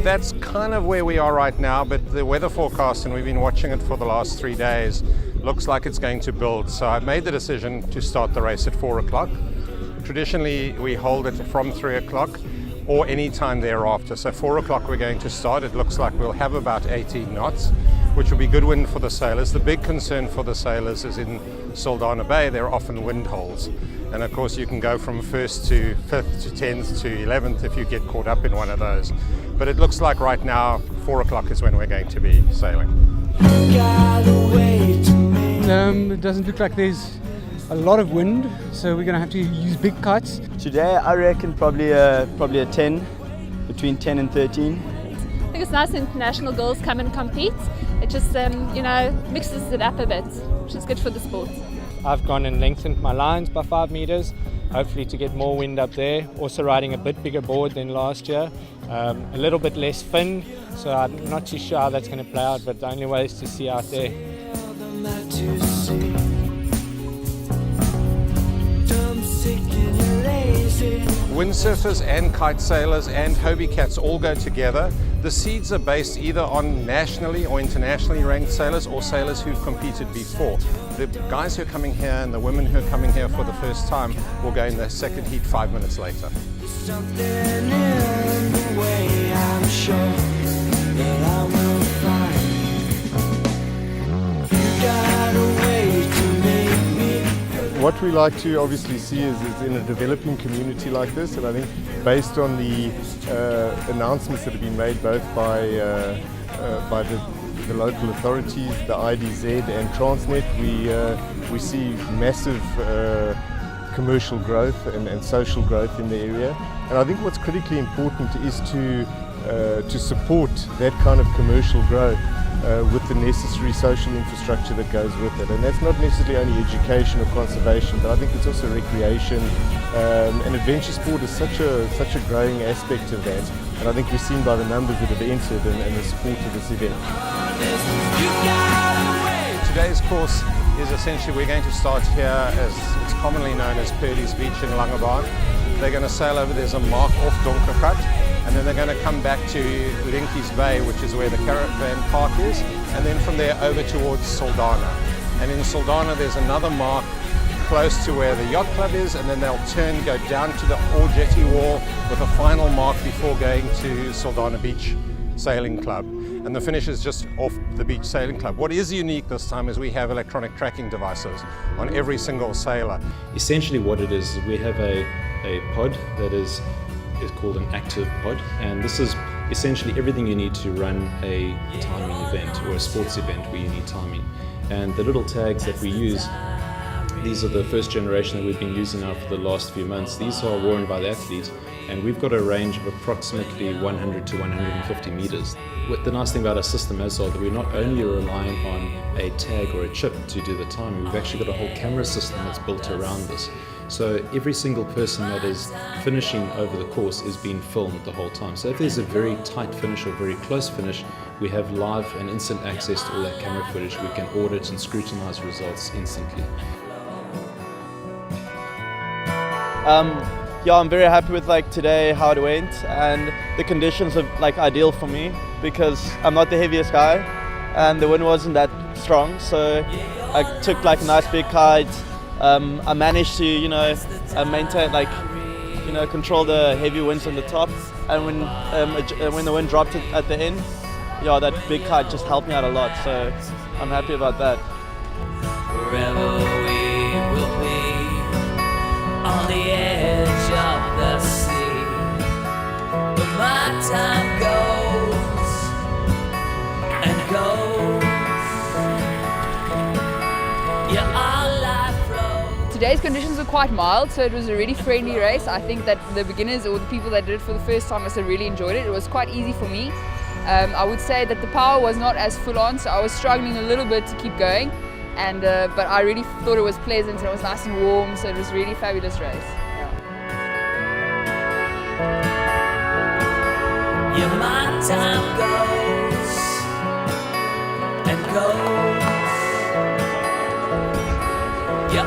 that's kind of where we are right now, but the weather forecast, and we've been watching it for the last 3 days, looks like it's going to build. So I've made the decision to start the race at 4 o'clock. Traditionally, we hold it from 3 o'clock or any time thereafter. So 4 o'clock we're going to start. It looks like we'll have about 18 knots, which will be good wind for the sailors. The big concern for the sailors is in Saldanha Bay, there are often wind holes. And of course you can go from 1st to 5th to 10th to 11th if you get caught up in one of those. But it looks like right now 4 o'clock is when we're going to be sailing. It doesn't look like there's a lot of wind, so we're going to have to use big kites. Today I reckon probably a 10, between 10 and 13. I think it's nice when international girls come and compete. It just mixes it up a bit, which is good for the sport. I've gone and lengthened my lines by 5 meters, hopefully to get more wind up there. Also riding a bit bigger board than last year, a little bit less fin, so I'm not too sure how that's going to play out, but the only way is to see out there. Windsurfers and kite sailors and Hobie cats all go together. The seeds are based either on nationally or internationally ranked sailors or sailors who've competed before. The guys who are coming here and the women who are coming here for the first time will go in the second heat 5 minutes later. What we like to obviously see is in a developing community like this, and I think based on the announcements that have been made both by the local authorities, the IDZ and Transnet, we see massive commercial growth and social growth in the area. And I think what's critically important is to support that kind of commercial growth with the necessary social infrastructure that goes with it. And that's not necessarily only education or conservation, but I think it's also recreation. And adventure sport is such a growing aspect of that. And I think we've seen by the numbers that have entered and the support of this event. Today's course is essentially, we're going to start here as it's commonly known as Purdy's Beach in Langebaan. They're going to sail over, there's a mark off Donkergat, and then they're going to come back to Linkies Bay, which is where the caravan park is, and then from there over towards Saldanha. And in Saldanha there's another mark close to where the yacht club is, and then they'll go down to the Ore Jetty wall with a final mark before going to Saldanha Beach Sailing Club. And the finish is just off the Beach Sailing Club. What is unique this time is we have electronic tracking devices on every single sailor. Essentially what it is, we have a pod that is called an active pod, and this is essentially everything you need to run a timing event or a sports event where you need timing. And the little tags that we use, these are the first generation that we've been using now for the last few months. These are worn by the athletes, and we've got a range of approximately 100 to 150 meters. The nice thing about our system is that we're not only relying on a tag or a chip to do the timing, we've actually got a whole camera system that's built around this. So every single person that is finishing over the course is being filmed the whole time. So if there's a very tight finish or very close finish, we have live and instant access to all that camera footage. We can audit and scrutinize results instantly. Yeah, I'm very happy with today, how it went, and the conditions are ideal for me because I'm not the heaviest guy and the wind wasn't that strong, so I took a nice big kite. I managed to maintain control the heavy winds on the top, and when the wind dropped at the end, yeah, that big kite just helped me out a lot, so I'm happy about that. Forever we will be on the edge of the sea, but my time goes and goes. Yeah, our life flows. Today's conditions were quite mild, so it was a really friendly race. I think that the beginners or the people that did it for the first time must have really enjoyed it. It was quite easy for me. I would say that the power was not as full on, so I was struggling a little bit to keep going. But I really thought it was pleasant and it was nice and warm, so it was really a fabulous race. Yeah, my time goes and goes. Yeah,